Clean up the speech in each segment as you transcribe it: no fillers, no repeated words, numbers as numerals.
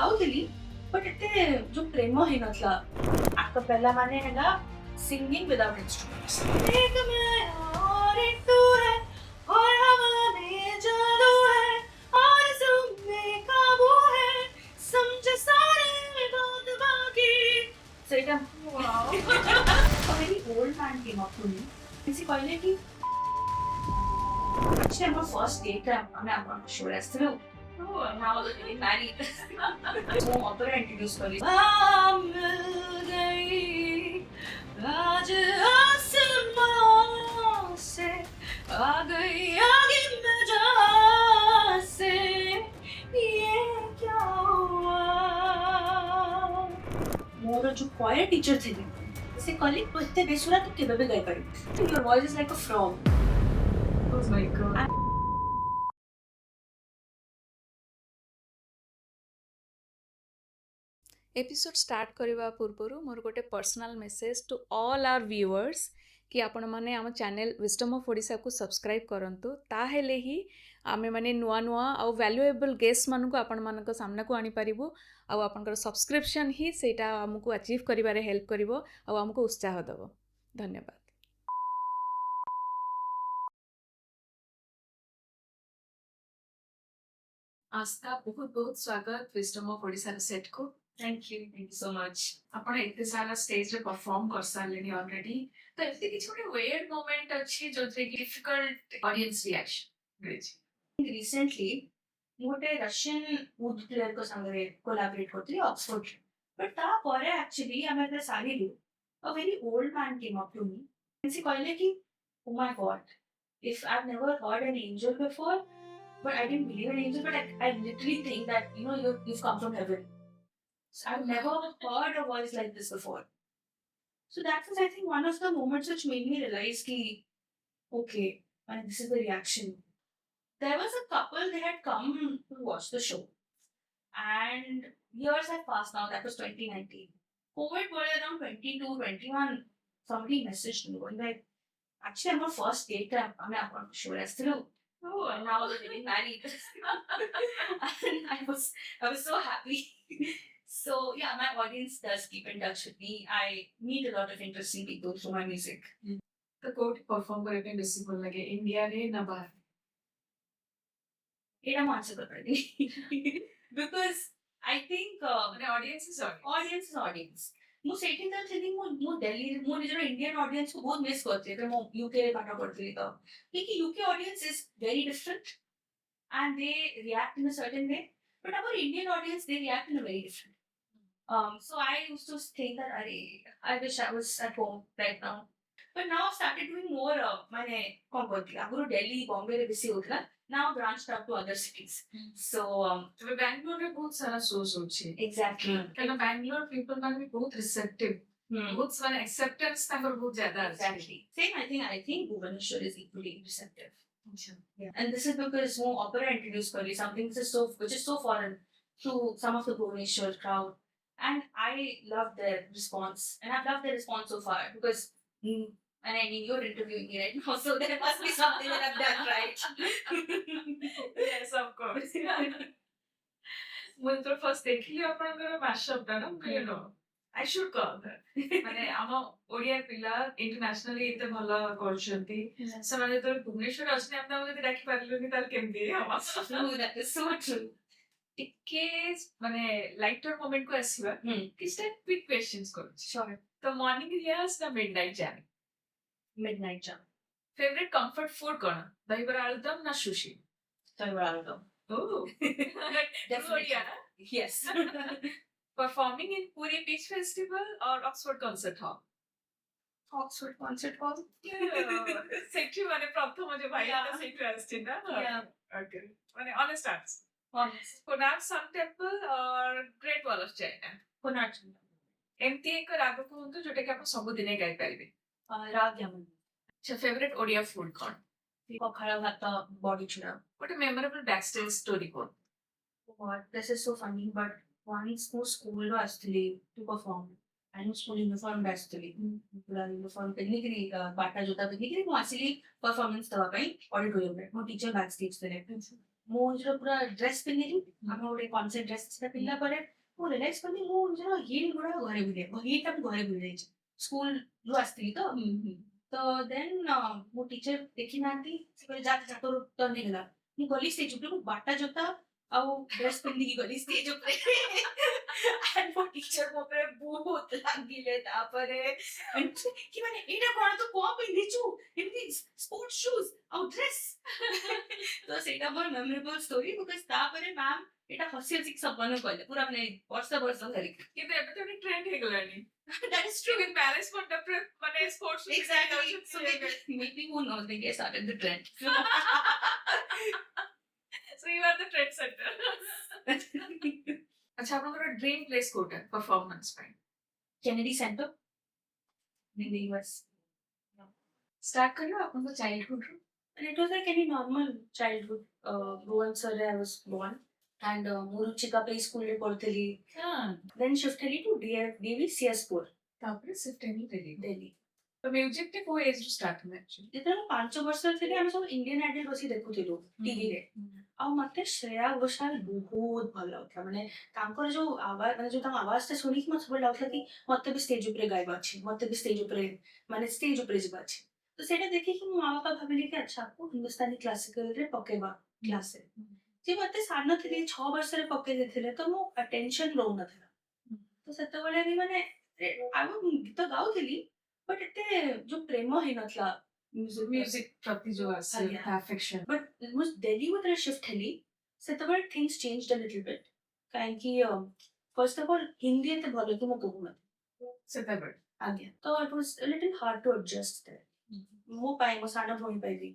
ଗାଉଥିଲି but ଏତେ ଯୋଉ ପ୍ରେମ ହେଇନଥିଲା। ଆକପେଲା ମାନେ ହେଲା ସିଙ୍ଗିଂ ୱିଦାଉଟ୍ ଇନଷ୍ଟ୍ରୁମେଣ୍ଟସ୍। एक मैं और एक तू है और हवा में जादू है और तुम में काबू है समझ सारे बात बाकी। ସେଇଟା very old man came up to me. ସେ କହିଲେ କି actually our first date ଆମେ ଆପଣଙ୍କ ଶୋରେ ଆସିଥିଲୁ। Oh, now we're getting married. So opera introduce करी। मिल गई आज आसमां से आ गई आगे मजा से ये क्या हुआ। मोर जो choir teacher थे से कहले तू एते बेसुरा तू केबे भी गाई पारिबु। Your voice is like a frog. Oh my god. Episode start करने पूर्व मोर गोटे personal message to all our viewers कि आपण मैंने आम चैनल विजडम ऑफ ओडिशा को सब्सक्राइब करंतु ताहेले ही आमे माने नुआ नुआ आउ वैल्यूएबल गेस्ट मानक आपण मानक सामना को आनी पारिबु आउ आपनकर सब्सक्रिप्शन ही सेटा हमको अचीव करिबारे हेल्प करिवो आउ हमको उत्साह देबो। धन्यवाद। आस्था बहुत बहुत स्वागत विजडम ऑफ ओडिशा सेट को। Thank you so much. आपण एते सारा स्टेज रे परफॉर्म कर सारलेनी ऑलरेडी तो एते किछ गोटे वेयर्ड मोमेंट अछि जोथे कि डिफिकल्ट ऑडियंस रिएक्शन मिलछि। Recently मोटे रशियन वुड प्लेयर को संगे कोलैबोरेट करथि ऑक्सफोर्ड बट ता परे एक्चुअली हमें ते सारी लु a very old man came up to me and he कहले कि oh my god if I've never heard an angel before but I didn't believe in angels but I literally think that you know you've come from heaven. So I've never heard a voice like this before. So that was, I think, one of the moments which made me realize ki, okay, and this is the reaction. There was a couple, they had come to watch the show. And years have passed now, that was 2019. COVID was around 22, 21. Somebody messaged me going like, actually, I'm on first date, I'm on the show as through. Oh, and now we're getting married. And I was so happy. So yeah, my audience does keep in touch with me. I meet a lot of interesting people through my music. तो coat perform करे पे बेसी भल लगे India रे ना बाहर। एटा म आंसर करबी because I think माने ऑडियंस इज audience मु सेटिंग तर थिंकिंग मु दिल्ली मु निजर इंडियन ऑडियंस को बहुत मिस करते थे मु यूके रे पाठ पढ़थली तो क्योंकि UK audience is very different and they react in a certain way but our Indian audience they react in a very different. So I used to think that I wish I was at home right now. But now I've started doing more माने कौन बोलती है अगर दिल्ली बॉम्बे रे बेसी होतला now branched out to other cities. So तो बैंगलोर रे बहुत सारा शोज होछि। exactly कारण बैंगलोर पीपल माने भी बहुत रिसेप्टिव बहुत माने एक्सेप्टेंस ताकर बहुत ज्यादा exactly same I think Bhubaneswar is equally receptive. Yeah. And this is because more opera introduced Kali, something which is so foreign to some of the Bhubaneswar crowd. And I love their response. And I've loved their response so far because and I mean you're interviewing me right now, so there must be something that I've done right. Yes, of course. मुझे तो first देखिली आपनकर mashup दा ना you know I should call that माने हम ओडिया पिला internationally इते भलो करछंती समाने तो भुवनेश्वर असने आपना जदी राखी पारलोनी ताल केमदी हम That is so true. टिके माने लाइटर मोमेंट को आसीबा किछटा क्विक क्वेश्चंस करू Sure. तो मॉर्निंग रियाज ना midnight jam Midnight jam. Favourite comfort food कोन दही बड़ा आलूदम ना sushi Sorry, Ronaldo. Oh Definitely. Yes. Performing in Puri Beach Festival or Oxford Concert Hall? Oxford Concert Hall. Secretary মানে প্রথম যে ভাইয়াটা secretary আসছে না Yeah. Okay মানে honest answer. Honest. Konark Sun Temple or Great Wall of China? Konark. ଏମିତି ଏକ ରାଗ କୁହନ୍ତୁ ଯୋଉଟା କି ଆପଣ ସବୁଦିନେ ଗାଇପାରିବେ। Rag Yaman. ଆଚ୍ଛା ଫେଭରେଟ୍ ଓଡ଼ିଆ ଫୁଡ୍ କଣ? ପଖାଳ ଭାତ ବଡି ଚୁରା. ଗୋଟେ memorable backstage story କୁହନ୍ତୁ। What? This is so funny, but once ମୁଁ ସ୍କୁଲରୁ ଆସିଥିଲି to perform. and ମୁଁ ସ୍କୁଲ ୟୁନିଫର୍ମ ଆସିଥିଲି ପୁରା ୟୁନିଫର୍ମ ପିନ୍ଧିକିରି ବାଟା ଜୋତା ପିନ୍ଧିକିରି ମୁଁ ଆସିଲି ପରଫର୍ମାନ୍ସ ଦେବା ପାଇଁ ଅଡିଟୋରିୟମରେ ମୋ ଟିଚର ବ୍ୟାକ୍ ଷ୍ଟେଜ ଥିଲେ ମୁଁ ନିଜର ପୁରା ଡ୍ରେସ୍ ପିନ୍ଧିଲି ଆମ ଗୋଟେ କନସେପ୍ଟ ଡ୍ରେସ୍ ସେଟା ପିନ୍ଧିଲା ପରେ ମୁଁ ରିଲାଇଜ୍ କଲି ମୁଁ ନିଜର ହିଲ୍ ଗୁଡା ଘରେ ଭୁଲେ ହିଲ୍ ଟା ମୁଁ ଘରେ ଭୁଲି ଯାଇଛି ସ୍କୁଲରୁ ଆସିଥିଲି ତ ତ ଦେନ୍ ମୋ ଟିଚର ଦେଖି ନାହାନ୍ତି ସେ କହିଲେ ଯା ଯା ତୋର ଟର୍ନ ହେଇଗଲା ମୁଁ ଗଲି ଷ୍ଟେଜ ଉପରେ ମୁଁ ବାଟା ଜୋତା ଆଉ ଡ୍ରେସ୍ ପିନ୍ଧିକି ଗଲି ଷ୍ଟେଜ ଉପରେ and ମୋ ଟିଚର ମୋ ଉପରେ ବହୁତ ରାଗିଲେ ତାପରେ କି ମାନେ ଏଇଟା କଣ ତୁ କଣ ପିନ୍ଧିଛୁ ଏମିତି ସ୍ପୋର୍ଟ ସୁଜ୍ ଆଉ ଡ୍ରେସ୍ ତ ସେଇଟା ମୋର ମେମୋରେବଲ ଷ୍ଟୋରି ବିକଜ ତାପରେ ମ୍ୟାମ୍ ଏଇଟା ହସି ହସିକି ସବୁମାନଙ୍କୁ କହିଲେ ପୁରା ମାନେ ବର୍ଷ ବର୍ଷ ଧରିକି କିନ୍ତୁ ଏବେ ତ ଗୋଟେ ଟ୍ରେଣ୍ଡ ହେଇଗଲାଣି that is true even marriage ମଣ୍ଡପରେ ମାନେ sports exactly so maybe who knows maybe I started the trend so you are the trend setter ଆଚ୍ଛା ଆପଣଙ୍କର ଡ୍ରିମ୍ ପ୍ଲେସ୍ କୋଉଟା ପରଫର୍ମାନ୍ସ ପାଇଁ Kennedy Center in the US start କରିବା ଆପଣଙ୍କ ଚାଇଲ୍ଡହୁଡରୁ and it was like any normal childhood Bhubaneswar I was born and Muruchika Play School ରେ ପଢୁଥିଲି then shift ହେଲି to DV CS4 ତାପରେ ସିଫ୍ଟ ହେଲି ଦିଲ୍ଲୀ Delhi ତ ମ୍ୟୁଜିକ ଟା କୋଉ ଏଜ୍ ରୁ ଷ୍ଟାର୍ଟ ହେଲା ଆକ୍ଚୁଆଲି ଯେତେବେଳେ ମୁଁ 5 ବର୍ଷର ଥିଲି ଆମେ ସବୁ ଇଣ୍ଡିଆନ ଆଇଡଲ ବସି ଦେଖୁଥିଲୁ ଟିଭିରେ ଆଉ ମତେ ଶ୍ରେୟା ଘୋଷାଲ ବହୁତ ଭଲ ଲାଗୁଥିଲା ମାନେ ତାଙ୍କର ଯୋଉ ଆୱାଜ ମାନେ ଯୋଉ ତାଙ୍କ ଆୱାଜଟା ଶୁଣିକି ମତେ ସବୁବେଳେ ଲାଗୁଥିଲା କି ମତେ ବି ଷ୍ଟେଜ ଉପରେ ଗାଇବା ଅଛି ମତେ ବି ଷ୍ଟେଜ ଉପରେ ମାନେ ଷ୍ଟେଜ ଉପରେ ଯିବା ଅଛି ତ ସେଇଟା ଦେଖିକି ମୋ ମା ବାପା ଭାବିଲେ କି ଆଚ୍ଛା ଆକୁ ହିନ୍ଦୁସ୍ତାନୀ କ୍ଲାସିକାଲରେ ପକେଇବା କ୍ଲାସରେ ଯେ ମତେ ସାନ ଥିଲି 6 ବର୍ଷରେ ପକେଇ ଦେଇଥିଲେ ତ ମୋ ଆଟେନସନ ରହୁନଥିଲା ତ ସେତେବେଳେ ବି ମାନେ ମୁଁ ଗୀତ ଗାଉଥିଲି ବଟ୍ ଏତେ ଯୋଉ ପ୍ରେମ ହେଇନଥିଲା ମ୍ୟୁଜିକ ପ୍ରତି ଯୋଉ ଆସେ ଆଜ୍ଞା। ଆଫେକ୍ସନ But ମୁଁ ଦିଲ୍ଲୀ ଯେତେବେଳେ ଶିଫ୍ଟ ହେଲି ସେତେବେଳେ things changed a little bit କାହିଁକି ଫର୍ଷ୍ଟ ଅଫ୍ ଅଲ୍ ହିନ୍ଦୀ ଏତେ ଭଲ କି ମୁଁ କହୁନଥିଲି ସେତେବେଳେ ଆଜ୍ଞା ତ it was little hard to adjust ମୋ ପାଇଁ ମୋ ସାନ ଭଉଣୀ ପାଇଁ ବି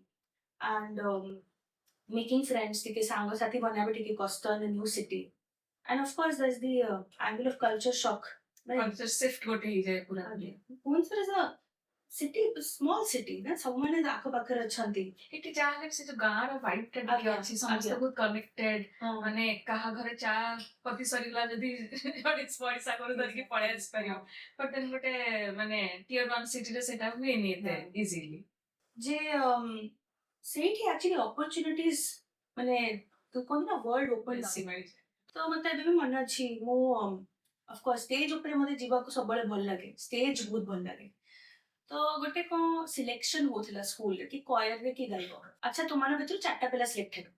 ଆଣ୍ଡ मेकिंग फ्रेंड्स ଟିକେ ସାଙ୍ଗସାଥି ବନାଇବା ଟିକେ କଷ୍ଟ in a new city and of course there's the angle of culture shock culture shift ଗୋଟେ ହେଇଯାଏ ପୁରା Bhubaneswar is a city small city ନା ସବୁମାନେ ଆଖପାଖରେ ଅଛନ୍ତି ଏଠି ଯାହାହେଲେ ବି ସେ ଯୋଉ ଗାଁର ଭାଇବ ଟା ଟିକେ ଆଜ୍ଞା, ଅଛି ସମସ୍ତେ ଆଜ୍ଞା। ବହୁତ କନେକ୍ଟେଡ ହଁ ମାନେ କାହା ଘରେ ଚା ପତି ସରିଗଲା ଯଦି ଜଣେ ପଇସା କରି ଧରିକି ପଳେଇ ଆସିପାରିବ ବଟ୍ ଦେନ୍ ଗୋଟେ ମାନେ ଟିୟର ୱାନ୍ ସିଟିରେ ସେଟା ହୁଏନି ଏତେ ଇଜିଲି ଯେ ସେଇଠି ଆକ୍ଚୁଆଲି ଅପରଚ୍ୟୁନିଟିଜ ମାନେ କୁହନ୍ତି ନା ୱାର୍ଲଡ ଓପନ ବେଶୀ ମିଳିଯାଏ ତ ମତେ ଏବେ ବି ମନେ ଅଛି ମୁଁ ଅଫକୋର୍ସ ଷ୍ଟେଜ ଉପରେ ମତେ ଯିବାକୁ ସବୁବେଳେ ଭଲ ଲାଗେ ଷ୍ଟେଜ ବହୁତ ଭଲ ଲାଗେ ତ ଗୋଟେ କଣ ସିଲେକ୍ସନ ହଉଥିଲା ସ୍କୁଲରେ କି କୟରରେ କି ଗାଇବ ଆଚ୍ଛା ତୁମମାନଙ୍କ ଭିତରୁ 4ଟା ପିଲା ସିଲେକ୍ଟ ହେବେ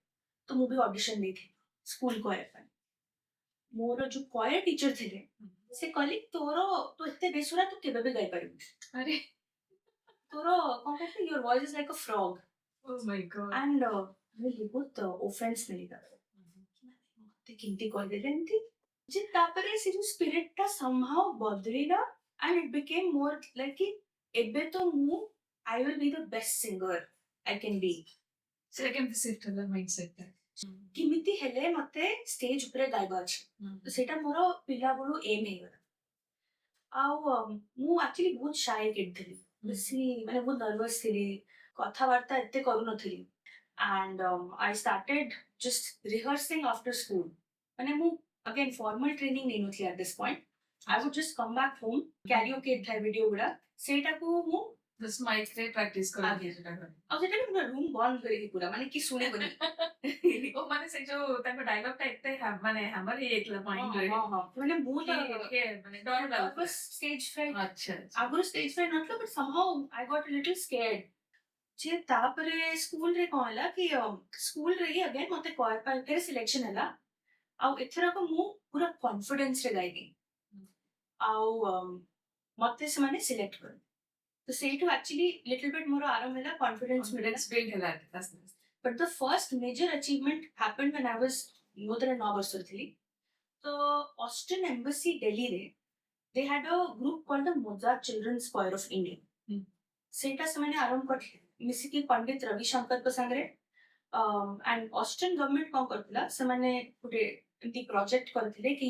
ତ ମୁଁ ବି ଅଡିସନ ଦେଇଥିଲି ସ୍କୁଲ କୟର ପାଇଁ ମୋର ଯୋଉ କୟର ଟିଚର ଥିଲେ ସେ କହିଲେ ତୁ ଏତେ ବେସୁରା ତୁ କେବେ ବି ଗାଇପାରିବୁ ଆରେ ତୋର କଣ କହିଲେ ୟୁର ଭଏସ ଇଜ ଲାଇକ ଅ frog O my god and ବହୁତ ଅଫେନ୍ସ ମିଳିଲା ମତେ କେମିତି କହିଦେଲେ ଏମିତି ଯେ ତାପରେ ସେ ଯୋଉ ସ୍ପିରିଟ ଟା somehow ବଦଳିଲା and it became more like କି ଏବେ ତ ମୁଁ I will be the best singer I can be ସେଟା କେମିତି ସିଫ୍ଟ ହେଲା ମାଇଣ୍ଡସେଟ ଟା କେମିତି ହେଲେ ମତେ ଷ୍ଟେଜ ଉପରେ ଗାଇବା ଅଛି ତ ସେଇଟା ମୋର ପିଲାବେଳୁ ଏମ୍ ହେଇଗଲା ଆଉ ମୁଁ ଆକ୍ଚୁଆଲି ବହୁତ ସାଇ କିଡ୍ ଥିଲି ବେଶୀ ମାନେ ବହୁତ ନର୍ଭସ୍ ଥିଲି କଥାବାର୍ତ୍ତା ଏତେ କରୁନଥିଲି and I started just rehearsing after school. ମାନେ ମୁଁ again formal training ନେଇନଥିଲି at this point. I would just come back home, karaoke ଥାଏ ଭିଡିଓ ଗୁଡା ସେଇଟାକୁ ମୁଁ ଜଷ୍ଟ ମାଇକ୍ ରେ ପ୍ରାକ୍ଟିସ କରନ୍ତି ଆଜ୍ଞା। ସେଟା କରେ ଆଉ ସେଟା ପୁରା ରୁମ୍ ବନ୍ଦ କରିକି ପୁରା ମାନେ କି ଶୁଣିବନି ଓ ମାନେ ସେ ଯୋଉ ତାଙ୍କ ଡାଇଲଗ ଟା ଏତେ ମାନେ ହାମର ହେଇଯାଇଥିଲା ମାଇଣ୍ଡ ରେ ମାନେ ମୁଁ ତ ଟିକେ ମାନେ ଡର ଲାଗୁଥିଲା ଷ୍ଟେଜ ଫ୍ରାଇଟ୍ ଆଚ୍ଛା ଆଗରୁ ଷ୍ଟେଜ ଫ୍ରାଇଟ୍ ନଥିଲା but somehow I got a little scared. ଯେ ତାପରେ ସ୍କୁଲରେ କଣ ହେଲା କି ସ୍କୁଲରେ ହିଁ ଅଗେନ୍ ମତେ କୟର ସିଲେକ୍ସନ ହେଲା ଆଉ ଏଥରକ ମୁଁ ପୁରା କନଫିଡେନ୍ସରେ ଗାଇଲି ଆଉ ମତେ ସେମାନେ ସିଲେକ୍ଟ କଲେ ତ ସେଇଠୁ ଆକ୍ଚୁଆଲି ଲିଟଲ ବିଟ୍ ମୋର ଆରମ୍ଭ ହେଲା କନଫିଡେନ୍ସ ମିଳିଲା କନଫିଡେନ୍ସ ବିଲ୍ଡ ହେଲା ଆସ୍ତେ ଆସ୍ତେ but the first major achievement happened when I was ମୁଁ ଯେତେବେଳେ 9 ବର୍ଷର ଥିଲି ତ ଅଷ୍ଟିନ୍ ଏମ୍ବାସି ଦିଲ୍ଲୀରେ they had a group called the Mozart Children's Choir of India ସେଇଟା ସେମାନେ ଆରମ୍ଭ କରିଥିଲେ ମିଶିକି ପଣ୍ଡିତ ରବିଶଙ୍କରଙ୍କ ସାଙ୍ଗରେ ଆଣ୍ଡ ଅଷ୍ଟ୍ରିଆନ ଗଭର୍ଣ୍ଣମେଣ୍ଟ କଣ କରିଥିଲା ସେମାନେ ଗୋଟେ ଏମିତି ପ୍ରୋଜେକ୍ଟ କରିଥିଲେ କି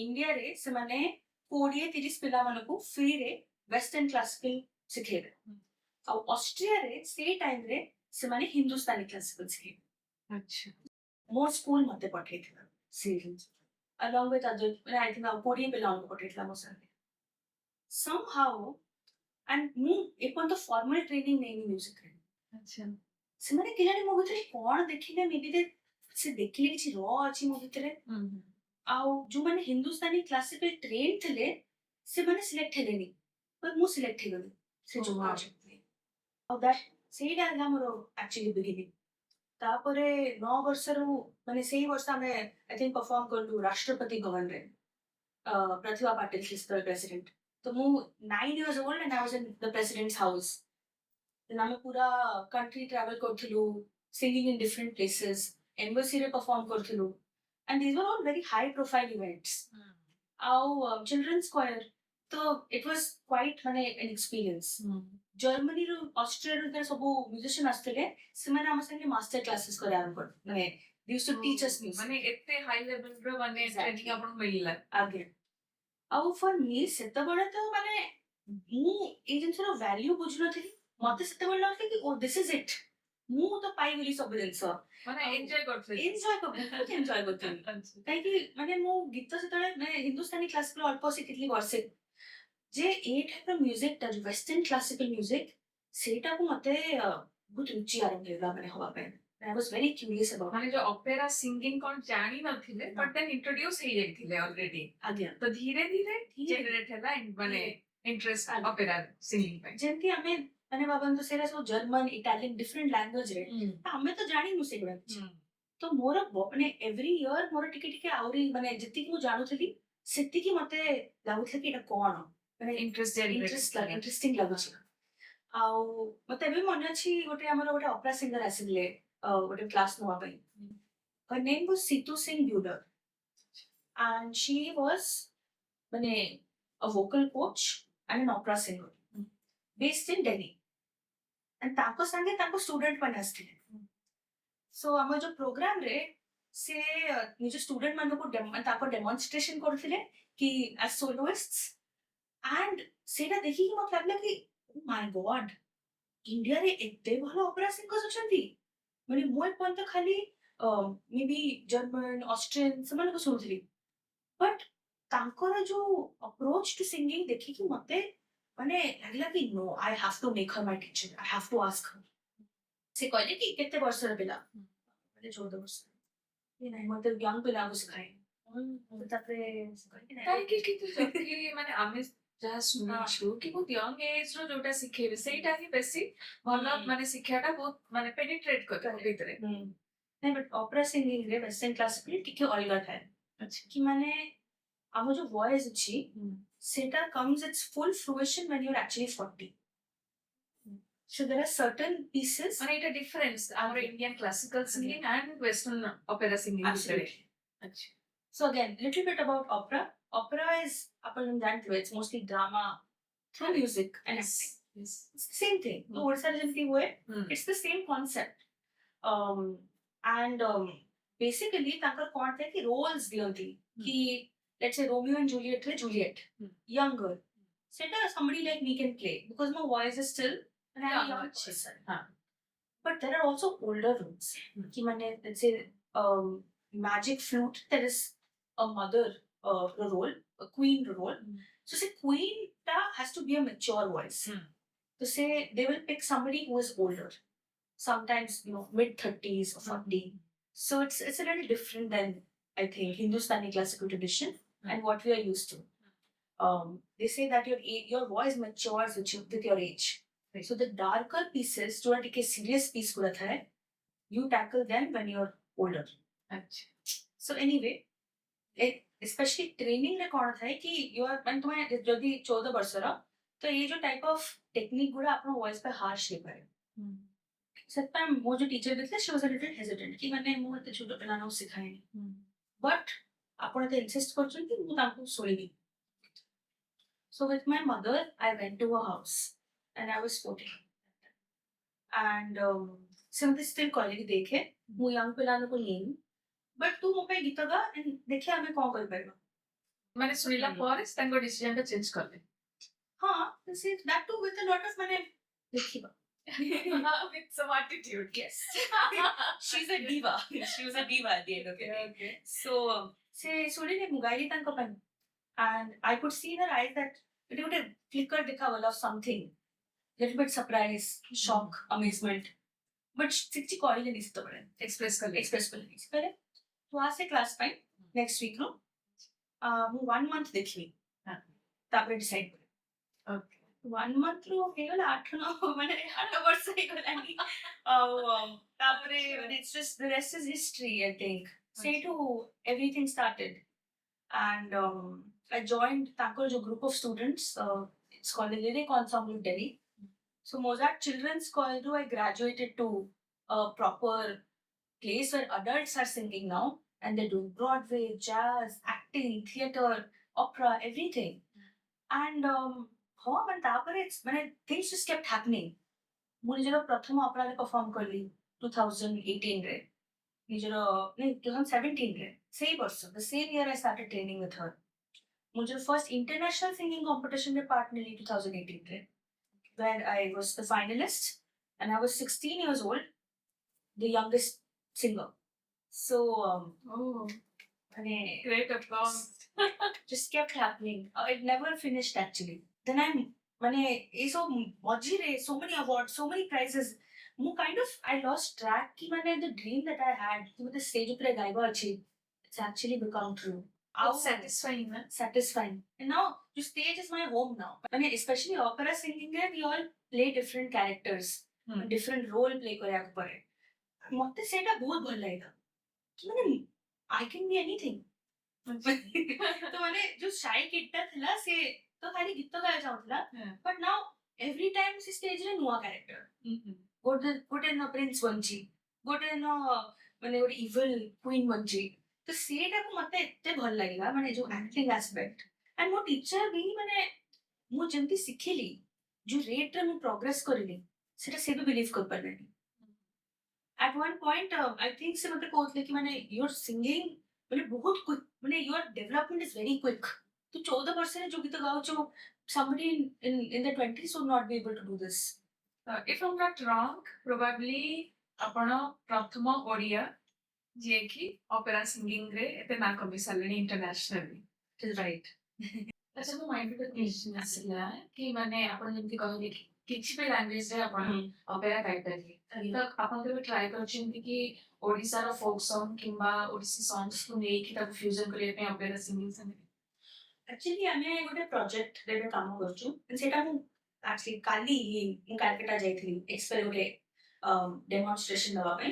ଇଣ୍ଡିଆରେ ସେମାନେ 20-30 ପିଲାମାନଙ୍କୁ ଫ୍ରିରେ ୱେଷ୍ଟର୍ଣ୍ଣ କ୍ଲାସିକାଲ ଶିଖେଇବେ ଆଉ ଅଷ୍ଟ୍ରିଆରେ ସେଇ ଟାଇମରେ ସେମାନେ ହିନ୍ଦୁସ୍ତାନୀ କ୍ଲାସିକାଲ ଶିଖେଇବେ ଆଚ୍ଛା ମୋ ସ୍କୁଲ ମତେ ପଠେଇଥିଲା ସେଇ ଜିନିଷ along with other I think 20 ପିଲାମାନଙ୍କୁ ପଠେଇଥିଲା ମୋ ସାଙ୍ଗରେ somehow and ମୁଁ ଏପର୍ଯ୍ୟନ୍ତ ଫର୍ମାଲ ଟ୍ରେନିଂ ନେଇନି ମ୍ୟୁଜିକରେ ଆଚ୍ଛା ସେମାନେ କେଜାଣି ମୋ ଭିତରେ କଣ ଦେଖିଲେ ମେ ବି ଦେ ସେ ଦେଖିଲେ କିଛି ର ଅଛି ମୋ ଭିତରେ ଆଉ ଯୋଉମାନେ ହିନ୍ଦୁସ୍ତାନୀ କ୍ଲାସିକାଲ ଟ୍ରେନ୍ ଥିଲେ ସେମାନେ ସିଲେକ୍ଟ ହେଲେନି ବଟ୍ ମୁଁ ସିଲେକ୍ଟ ହେଇଗଲି ସେ ଯୋଉ Oh, wow. ପ୍ରୋଜେକ୍ଟରେ ଆଉ ସେଇଟା ହେଲା ମୋର ଆକ୍ଚୁଆଲି ବିଗିନିଂ ତାପରେ 9 ବର୍ଷରୁ ମାନେ ସେଇ ବର୍ଷ ଆମେ ଆଇ ଥିଙ୍କ ପରଫର୍ମ କଲୁ ରାଷ୍ଟ୍ରପତି ଭବନରେ ପ୍ରତିଭା ପାଟିଲ ସେତେବେଳେ ପ୍ରେସିଡେଣ୍ଟ ତ ମୁଁ 9 years old and I was in the president's house ଆମେ ପୁରା country travel କରୁଥିଲୁ singing in different places embassy ରେ perform କରୁଥିଲୁ and these were all very high profile events ଆଉ children's choir ତ it was quite ମାନେ an experience ଜର୍ମାନୀରୁ ଅଷ୍ଟ୍ରିଆରୁ ସବୁ musician ଆସିଥିଲେ ସେମାନେ ଆମ ସାଙ୍ଗେ ମାଷ୍ଟର କ୍ଲାसेस କରିବା ଆରମ୍ଭ କଲେ ମାନେ they used to teach us music ମାନେ ଏତେ ହାଇ ଲେଭେଲ ର ମାନେ Exactly. ଟ୍ରେନିଂ ଆପଣଙ୍କୁ ମିଳିଲା ଆଜ୍ଞା ଆଉ ଫର୍ ମି ସେତେବେଳେ ତ ମାନେ ମୁଁ ଏଇ ଜିନିଷର ଭ୍ୟାଲ୍ୟୁ ବୁଝୁନଥିଲି ମତେ ସେତେବେଳେ ଲାଗୁଥିଲା କି ଓ ଦିସ୍ ଇଜ ଇଟ୍ ମୁଁ ତ ପାଇଗଲି ସବୁ ଜିନିଷ ମାନେ ଆଉ ଏନ୍ଜୟ କରୁଥିଲେ ଏନ୍ଜୟ ବହୁତ ଏନ୍ଜୟ କରୁଥିଲି କାହିଁକି ମାନେ ମୁଁ ଗୀତ ସେତେବେଳେ ମାନେ ହିନ୍ଦୁସ୍ତାନୀ କ୍ଲାସିକାଲ ଅଳ୍ପ ଶିଖିଥିଲି ବର୍ଷେ ଯେ ଏଇ ଟାଇପ୍ର ମ୍ୟୁଜିକଟା ଯୋଉ ୱେଷ୍ଟର୍ଣ୍ଣ କ୍ଲାସିକାଲ ମ୍ୟୁଜିକ ସେଇଟାକୁ ମତେ ବହୁତ ରୁଚି ଆରମ୍ଭ ହେଇଗଲା ମାନେ ହବା ପାଇଁ I was very curious about ମାନେ ଯୋଉ ଅପେରା ସିଙ୍ଗିଂ କଣ ଜାଣି ନଥିଲେ ବଟ୍ ଦେନ୍ ଇଣ୍ଟ୍ରୋଡ୍ୟୁସ ହେଇଯାଇଥିଲେ ଅଲରେଡି ଆଜ୍ଞା ତ ଧୀରେ ଧୀରେ ଧୀରେ ଜେନେରେଟ ହେଲା ମାନେ ଇଣ୍ଟରେଷ୍ଟ ଆଜ୍ଞା। ଅପେରା ସିଙ୍ଗିଂ ପାଇଁ ଯେମିତି ଆମେ ମାନେ ଭାବନ୍ତୁ ସେଇଟା ସବୁ ଜର୍ମାନ ଇଟାଲିଆନ ଡିଫରେଣ୍ଟ ଲାଙ୍ଗୁଏଜରେ ଆମେ ତ ଜାଣିନୁ ସେଗୁଡା କିଛି ତ ମୋର ମାନେ ଏଭ୍ରି ଇୟର ମୋର ଟିକେ ଟିକେ ଆହୁରି ମାନେ ଯେତିକି ମୁଁ ଜାଣୁଥିଲି ସେତିକି ମତେ ଲାଗୁଥିଲା କି ଏଇଟା କଣ ମାନେ ଇଣ୍ଟରେଷ୍ଟିଂ ଲାଗୁଛି ଆଉ ମତେ ଏବେ ମନେ ଅଛି ଗୋଟେ ଆମର ଗୋଟେ ଅପେରା ସିଙ୍ଗର ଆସିଥିଲେ ଗୋଟେ କ୍ଲାସ ନେବା ପାଇଁ her name was Situ Singh Buder and she was ମାନେ a vocal coach and an opera singer based in Delhi and ତାଙ୍କ ସାଙ୍ଗେ ତାଙ୍କ ଷ୍ଟୁଡେଣ୍ଟ ମାନେ ଆସିଥିଲେ ସୋ ଆମର ଯୋଉ ପ୍ରୋଗ୍ରାମରେ ସେ ନିଜ ଷ୍ଟୁଡେଣ୍ଟ ମାନଙ୍କୁ ତାଙ୍କ ଡେମନଷ୍ଟ୍ରେସନ କରୁଥିଲେ କି as soloists and ସେଇଟା ଦେଖିକି ମତେ ଲାଗିଲା କି ମାଇ ଗଡ୍ ଇଣ୍ଡିଆରେ ଏତେ ଭଲ ଅପେରା ସିଙ୍ଗର୍ସ ଅଛନ୍ତି ମାନେ ମୁଁ ଏପର୍ଯ୍ୟନ୍ତ ଖାଲି ମେ ବି ଜର୍ମାନ ଅଷ୍ଟ୍ରିଆନ ସେମାନଙ୍କୁ ଶୁଣୁଥିଲି ବଟ୍ ତାଙ୍କର ଯୋଉ ଅପ୍ରୋଚ୍ ଟୁ ସିଙ୍ଗିଂ ଦେଖିକି ମତେ ମାନେ ଲାଗିଲା କି no I have to make her my teacher I have to ask her ସେ କହିଲେ କି କେତେ ବର୍ଷର ପିଲା ମାନେ 14 ବର୍ଷ ନାଇଁ ମତେ ୟଙ୍ଗ ପିଲାଙ୍କୁ ଶିଖାଏ ତାପରେ ସେ କହିଲେ କି ନାଇଁ କାହିଁକି କିନ୍ତୁ ଯଦି ମାନେ ଆମେ ଯାହା ଶୁଣିଛୁ କି ବହୁତ ୟଙ୍ଗ ଏଜ ର ଯୋଉଟା ଶିଖେଇବେ ସେଇଟା ହିଁ ବେଶୀ ଭଲ ମାନେ ଶିକ୍ଷାଟା ବହୁତ ମାନେ ପେନିଟ୍ରେଟ କରିବ ଭିତରେ ନାଇଁ ବଟ୍ ଅପେରା ସିଙ୍ଗିଂରେ ୱେଷ୍ଟର୍ଣ୍ଣ କ୍ଲାସିକାଲ ଟିକେ ଅଲଗା ଥାଏ କି ମାନେ ଆମ ଯୋଉ ଭଏସ୍ ଅଛି ସେଟା comes its full fruition when you're actually 40 so there are certain pieces ମାନେ ଏଇଟା ଡିଫରେନ୍ସ ଆମର Indian classical singing and western opera singing ଭିତରେ Absolutely. So again, little bit about opera. Opera is it's mostly drama through music and acting. It's the same thing. So it's the same concept. Um, and basically, तांकर कौन थे कि roles दियंती कि let's say Romeo and Juliet रे Juliet, young girl. Set somebody like me can play because my voice is still and I'm a young person. But there are also older roles. कि मैंने let's say magic flute, there is a mother role, a queen role. So say queen has to be a mature voice. So say they will pick somebody who is older, sometimes mid 30s or 40. So it's a little different than I think Hindustani classical tradition and what we are used to. They say that your voice matures with your age. So the darker pieces, जो एक serious piece को रहता है, you tackle them when you're older. So anyway, especially training रे कौन था कि you are when तुम्हें जल्दी 14 वर्ष रा तो ये जो type of technique गुड़ा अपना voice पे harsh नहीं पाए. सत्ता वो जो टीचर थे she was a little hesitant कि मैंने मुझे तो छोटा पिलाना सिखाए नहीं. But आपने तो insist कर चुकी कि मुझे आपको सोएगी. So with my mother, I went to her house and I was 14. And से मुझे still कॉलेज देखे वो young पिलाना को नहीं. But तू मुझे गीत गा and देखे हमें कौन कर पाएगा. ମାନେ ଶୁଣିଲା ପରେ ତାଙ୍କ ଡିସିଜନ ଟା ଚେଞ୍ଜ କଲେ हाँ, that too with a lot of मैंने देखिएगा. with some attitude Yes. She's a diva. She was a diva at the end of the day. okay So, se suddenly Mugaili tanko pan. And I could see in her eyes that it would have flicker of something. Little bit surprise, shock, amazement. But କିଛି କହିଲେନି ସେତେବେଳେ express କଲେ express କଲେନି ସେ କହିଲେ ତୁ ଆସେ class ପାଇଁ ନେକ୍ସଟ ୱିକ୍ରୁ ମୁଁ 1 month ଦେଖିବି ହଁ। ତାପରେ ଡିସାଇଡ୍ କରିବି ଓକେ 1 monthରୁ ହେଇଗଲା 8-9 ମାନେ 8 ବର୍ଷ ହେଇଗଲାଣି ଆଉ ତାପରେ ମାନେ it's just the rest is history I think ସେଇଠୁ everything started and I joined ତାଙ୍କର ଯୋଉ group of students it's called the Lyric Ensemble Delhi so Mozart Children's Choir I graduated to a proper place where adults are singing now and they're doing Broadway, jazz, acting, theater, opera, everything. And man, tapare it's when things just kept happening. ମୁଁ ନିଜର ପ୍ରଥମ ଅପେରାରେ perform କଲି 2018ରେ ନିଜର 2017ରେ ସେଇ ବର୍ଷ the same year I started training with her ମୁଁ ନିଜର first international singing competitionରେ part ନେଲି 2018ରେ where I was the finalist and I was 16 years old the youngest singer so great applause just kept happening it never finished actually then I'm ये सब मझिरे so many awards so many prizes ମୁଁ kind of I lost track कि the dream that I had कि मुझे stage ଉପରେ ଗାଇବା ଅଛି it's actually become true how satisfying man satisfying and now the stage is my home now especially opera singing रे we all play different characters different role play କରିବାକୁ ପଡେ ମତେ ସେଇଟା ବହୁତ ଭଲ ଲାଗିଲା कि I can be anything तो जो shy kid ଟା ଥିଲା ସେ ତ ଖାଲି ଗୀତ ଗାଇବା ଚାହୁଁଥିଲା but now every time ସେ stage ରେ ନୂଆ character ଗୋଟେ ଦିନ ପ୍ରିନ୍ସ ବଞ୍ଚି ଗୋଟେ ଦିନ ଗୋଟେ evil queen ବଞ୍ଚି ତ ସେଇଟାକୁ ମତେ ଏତେ ଭଲ ଲାଗିଲା ଯୋଉ acting aspect and ମୋ teacher ବି ମୁଁ ଯେମିତି ଶିଖିଲି ଯୋଉ rate ରେ ମୁଁ progress କରିଲି ସେଟା ସେ ବି believe କରିପାରିଲେନି at one point I think ସେ ମତେ କହୁଥିଲେ କି you're singing बहुत quick your development is very quick तो 14 ବର୍ଷରେ ଯୋଉ ଗୀତ ଗାଉଛୁ somebody in the 20s would not be able to do this if I'm not wrong probably ଆପଣ ପ୍ରଥମ ଓଡ଼ିଆ ଯିଏ କି ଅପେରା ସିଙ୍ଗିଂ ରେ ଏତେ ନାଁ କମେଇ ସାରିଲେଣି ଇଣ୍ଟରନ୍ୟାସନାଲି it is right ଆଚ୍ଛା ମୋ ମାଇଣ୍ଡ ଗୋଟେ କ୍ୱେଶ୍ଚନ ଆସିଲା କି ଆପଣ ଯେମିତି କହିଲେ କି କିଛି ବି ଲାଙ୍ଗୁଏଜ ରେ ଆପଣ ଅପେରା ଗାଇପାରିବେ ତ ଆପଣ କେବେ ଟ୍ରାଏ କରିଛନ୍ତି କି ଓଡ଼ିଶାର ଫୋକ୍ ସଙ୍ଗ କିମ୍ବା ଓଡ଼ିଶୀ ସଙ୍ଗସ୍ କୁ ନେଇକି ତାକୁ ଫ୍ୟୁଜନ କରିବା ପାଇଁ ଅପେରା ସିଙ୍ଗିଂ ସାଙ୍ଗରେ actually ଆମେ ଗୋଟେ ପ୍ରୋଜେକ୍ଟ ରେ କାମ କରୁଛୁ ସେଟା ମୁଁ actually କାଲି ମୁଁ କାଲକାଟା ଯାଇଥିଲି ଏକ୍ସପୋ ଗୋଟେ ଡେମନଷ୍ଟ୍ରେସନ ଦେବା ପାଇଁ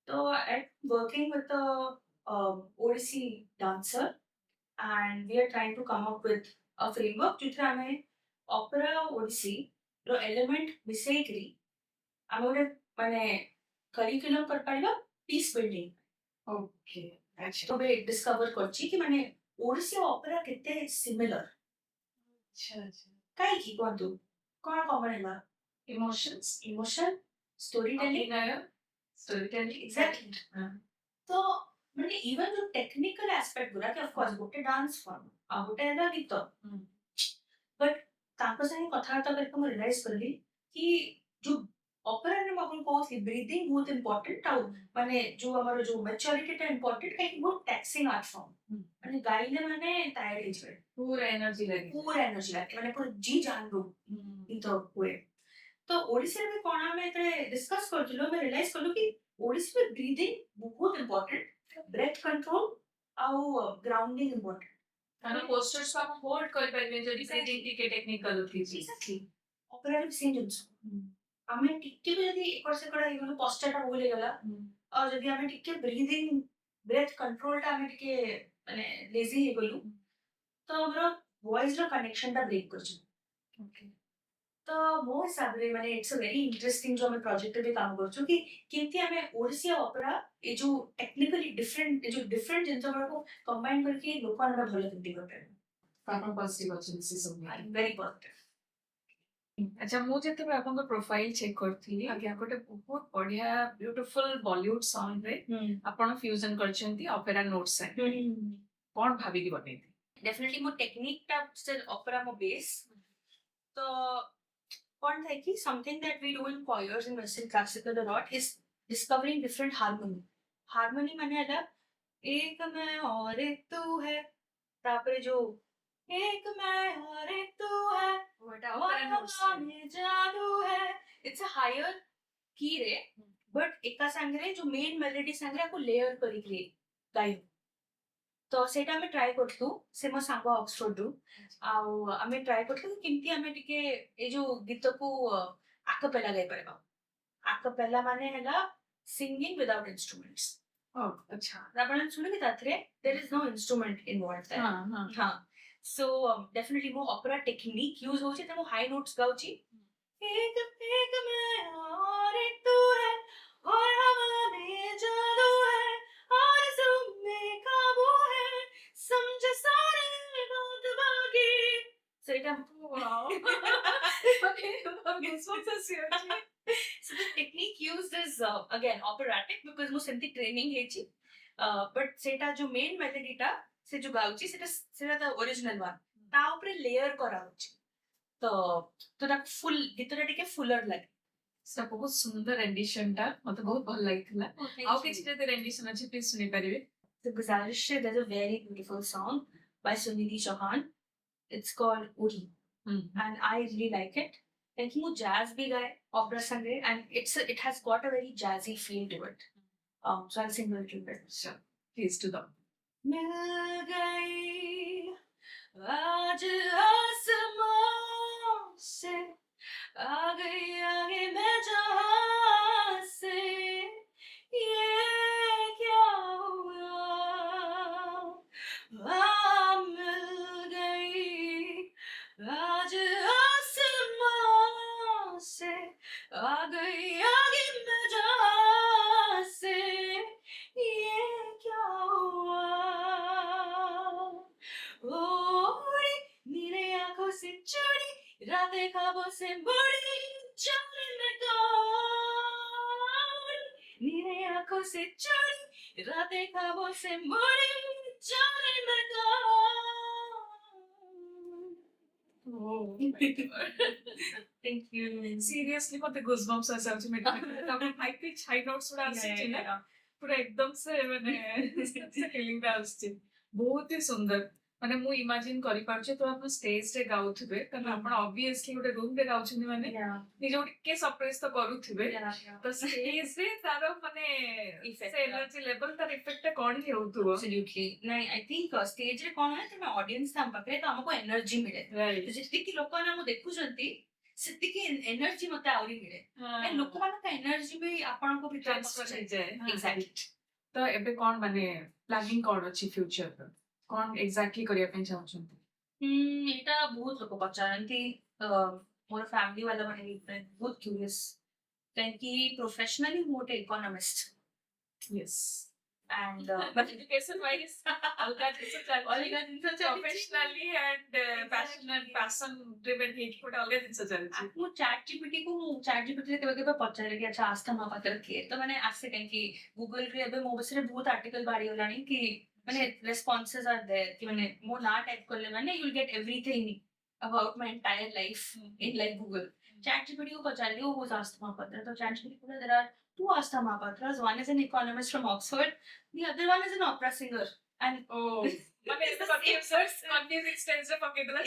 ତ I'm working with a Odissi dancer and we are trying to come up with a framework ଯୋଉଥିରେ ଆମେ opera Odissi ର element ମିଶେଇକିରି ଆମେ ଗୋଟେ curriculum କରିପାରିବା peace building ଓକେ ଆଚ୍ଛା ତ ଏବେ discover କରିଛି କି ଓଡ଼ିଶୀ ଆଉ ଅପେରା କେତେ ସିମିଲର ଆଚ୍ଛା ଆଚ୍ଛା କାହିଁକି କୁହନ୍ତୁ କଣ କମନ ହେଲା ଇମୋସନ story telling ଅଭିନୟ storytelling exactly ତ even ଯୋଉ technical aspect ଗୁଡା କି of course ଗୋଟେ dance form ଆଉ ଗୋଟେ ହେଲା ଗୀତ but ତାଙ୍କ ସାଙ୍ଗେ କଥାବାର୍ତ୍ତା କରିକି ମୁଁ realize କଲି କି ଯୋଉ ଅପେରାରେ ମୁଁ ଆପଣଙ୍କୁ କହୁଥିଲି ବ୍ରିଦିଂ ବହୁତ ଇମ୍ପୋର୍ଟାଣ୍ଟ ଆଉ ଯୋଉ ଆମର ଯୋଉ maturity ଟା ଇମ୍ପୋର୍ଟାଣ୍ଟ କାହିଁକି ବହୁତ taxing art form ଗାଇଲେ ଟାୟାର୍ଡ ହେଇଯିବେ ପୁରା ଏନର୍ଜି ଲାଗେ ପୁରା ଜି ଜାନରୁ ଗୀତ ହୁଏ ତ ଓଡ଼ିଶାରେ ବି କଣ ଆମେ ଯେତେବେଳେ ଡିସ୍କସ୍ କରୁଥିଲୁ ଆମେ ରିଏଲାଇଜ କଲୁ କି ଓଡ଼ିଶାରେ ବ୍ରିଦିଂ ବହୁତ ଇମ୍ପୋର୍ଟାଣ୍ଟ ବ୍ରେଥ୍ କଣ୍ଟ୍ରୋଲ ଆଉ ଗ୍ରାଉଣ୍ଡିଂ ଇମ୍ପୋର୍ଟାଣ୍ଟ କାରଣ ପୋଷ୍ଟର୍ସ କୁ ଆପଣ ହୋଲ୍ଡ କରିପାରିବେ ଯଦି ବ୍ରିଦିଂ ଟିକେ ଟେକ୍ନିକାଲ ଥିଛି ଅପେରାରେ ବି ସେଇ ଜିନିଷ ଆମେ ଟିକେ ବି ଯଦି ଏକର ସେକର ହେଇଗଲୁ ପଶ୍ଚାଟା ଭୁଲ ହେଇଗଲା ଆଉ ଯଦି ଆମେ ଟିକେ ବ୍ରିଦିଂ ବ୍ରେଥ୍ କଣ୍ଟ୍ରୋଲ ଟା ଆମେ ଟିକେ ଲେଜି ହେଇଗଲୁ ତ ଆମର ଭଏସ ର କନେକ୍ସନ ଟା ବ୍ରେକ୍ କରୁଛୁ ତ ମୋ ହିସାବରେ ଇଟ୍ସ ଅ ଭେରି ଇଣ୍ଟରେଷ୍ଟିଂ ଯୋଉ ଆମେ ପ୍ରୋଜେକ୍ଟରେ ବି କାମ କରୁଛୁ କି କେମିତି ଆମେ ଓଡ଼ିଶୀ ଆଉ ଅପେରା ଏ ଯୋଉ ଟେକ୍ନିକାଲି ଡିଫରେଣ୍ଟ ଏ ଯୋଉ ଡିଫରେଣ୍ଟ ଜିନିଷ ଗୁଡାକୁ କମ୍ବାଇନ କରିକି ଲୋକମାନେ ଭଲ କେମିତି କରିପାରିବେ ଆପଣ ପଜିଟିଭ ଅଛନ୍ତି ସେ ସବୁ ଭେରି ପଜିଟିଭ ଆଚ୍ଛା ମୁଁ ଯେତେବେଳେ ଆପଣଙ୍କ ପ୍ରୋଫାଇଲ ଚେକ୍ କରିଥିଲି ଗୋଟେ ବହୁତ ବଢିଆ ବ୍ୟୁଟିଫୁଲ ବଲିଉଡ ସଙ୍ଗ ରେ ଆପଣ ଫ୍ୟୁଜନ କରିଛନ୍ତି ଅପେରା ନୋଟ୍ ସାଙ୍ଗେ କଣ ଭାବିକି ବନେଇଥିଲେ डेफिनेटली मो टेक्निक टा स्टिल ऑपरा मो बेस तो कौन था कि something that we do in choirs in western classical a lot is discovering different harmony माने अलग एक मैं और एक तू है तापरे जो एक मैं और एक तू है वो এটা অপেরা নোটস में जादू है it's a higher key रे बट एका सांगे जो मेन मेलोडी सांगे आपको लेयर करिक गाई तो सेटा आमे ट्राई करथु से मो सांग ऑक्सफोर्ड रु आमे ट्राई करथु किंती आमे टिके ए जो गीत को आकपेला गाई परबा आकपेला माने हैला सिंगिंग विदाउट इंस्ट्रूमेंट्स अच्छा आपण सुने की तात्रे there is no instrument involved there हां सो डेफिनेटली वो ऑपेरा टेक्निक यूज होची ते वो हाई नोट्स गाउची एक एक मैं और एक तू है और हवा में जादू है और में काबू है समझ सारे नोट बाकी so এটা wow okay goosebumps ଆସିଯାଉଛି so the technique used is again operatic because ମୁଁ ସେମିତି training ହେଇଛି but ସେଟା जो main melody ଟା ସେ जो ଗାଉଛି ସେଟା ତା original one ତା ଉପରେ layer କରାଉଛି ତ ତା full ଗୀତଟା ଟିକେ fuller ଲାଗେ ସେଟା ବହୁତ ସୁନ୍ଦର rendition ଟା ମତେ ବହୁତ ଭଲ ଲାଗିଥିଲା ଆଉ କିଛି ଯଦି rendition ଅଛି ପ୍ଲିଜ ଶୁଣି ପାରିବେ The Guzarish, there's a very beautiful song by Sunidhi Chauhan. It's called Uri. And I really like it. And he jazz bhi gaye, opera sange, and it has got a very jazzy feel to it. So I'll sing a little bit. sure please do that मिल गई आज आसमां से आ गई आगे मैं जहां से ये क्या हुआ मिल गई आज आसमां से आ गई आगे मैं जहां से ये क्या हुआ ओड़ी नीले आंखों से चढ़ी रातें ख्वाबों से बड़ी जाने में कौन नीले आंखों से चढ़ी रातें ख्वाबों से बड़ी जाने में कौन Thank you. seriously ମତେ goosebumps ଆସିଯାଉଛି ମେଲୋଡି ତାପରେ high pitch high notes ଗୁଡା ଆସୁଛି ନା ପୁରା ଏକଦମ ସେ ମାନେ ସେ ଫିଲିଂ ଟା ଆସୁଛି ବହୁତ ହି ସୁନ୍ଦର ମାନେ ମୁଁ ଇମାଜିନ କରିପାରୁଛି ତ ଆପଣ ଷ୍ଟେଜ ରେ ଗାଉଥିବେ କାରଣ ଆପଣ ଅବଭିୟସଲି ଗୋଟେ ରୁମ ରେ ଗାଉଛନ୍ତି ମାନେ ନିଜକୁ ଟିକେ ସରପ୍ରାଇଜ ତ କରୁଥିବେ ତ ଷ୍ଟେଜ ରେ ତାର ମାନେ Effect ସେ ଏନର୍ଜି ଲେଭେଲ ତାର ଇଫେକ୍ଟ ଟା କଣ ହିଁ ହଉଥିବ Absolutely. ନାଇଁ I think stage ରେ କଣ ହୁଏ ତମେ audience ଆମ ପାଖରେ ତ ଆମକୁ ଏନର୍ଜି ମିଳେ Right. ତ ଯେତିକି ଲୋକମାନେ ଆମକୁ ଦେଖୁଛନ୍ତି ସେତିକି ଏନର୍ଜି ମତେ ଆହୁରି ମିଳେ କାରଣ ଲୋକମାନଙ୍କ ଏନର୍ଜି ବି ଆପଣଙ୍କ ଭିତରେ ଟ୍ରାନ୍ସଫର ପଶିଯାଏ। ହେଇଯାଏ Exactly. ତ ଏବେ କଣ ମାନେ ପ୍ଲାନିଂ କଣ ଅଛି ଫ୍ୟୁଚର କଣ ଏକ୍ସାକ୍ଟଲି କରିବା ପାଇଁ ଚାହୁଁଛନ୍ତି ଏଇଟା ବହୁତ ଲୋକ ପଚାରନ୍ତି ମୋର ଫ୍ୟାମିଲି ବାଲା ମାନେ ବି ବହୁତ କ୍ୟୁରିୟସ୍ କାହିଁକି ପ୍ରୋଫେସନାଲି ମୁଁ ଗୋଟେ economist Yes and education wise ଅଲଗା ଜିନିଷ ଚାଲିଛି ଅଲଗା ଜିନିଷ professionally and passion driven ହେଇକି ଗୋଟେ ଅଲଗା ଜିନିଷ ଚାଲିଛି ମୁଁ ଚାଟ୍ ଜିପିଟି ରେ କେବେ କେବେ ପଚାରେ କି ଆଚ୍ଛା ଆସ୍ଥା ମହାପାତ୍ର କିଏ ତ ମାନେ ଆସେ କାହିଁକି ଗୁଗଲ ରେ ଏବେ ମୋ ବିଷୟରେ ବହୁତ ଆର୍ଟିକଲ ବାହାରିଗଲାଣି କି ମାନେ ରେସ୍ପନ୍ସେସ୍ ଆର୍ ଦେୟାର କି ମାନେ ମୋ ନାଁ ଟାଇପ୍ କଲେ ମାନେ you will get everything about my entire life in like Google. ChatGPT को पचाली वो Astha Mahapatra. So ChatGPT को there are two Astha Mahapatras. One is an economist from Oxford. The other one is an opera singer. And oh ମାନେ it's the confusing stage ରେ ପକେଇଦେଲା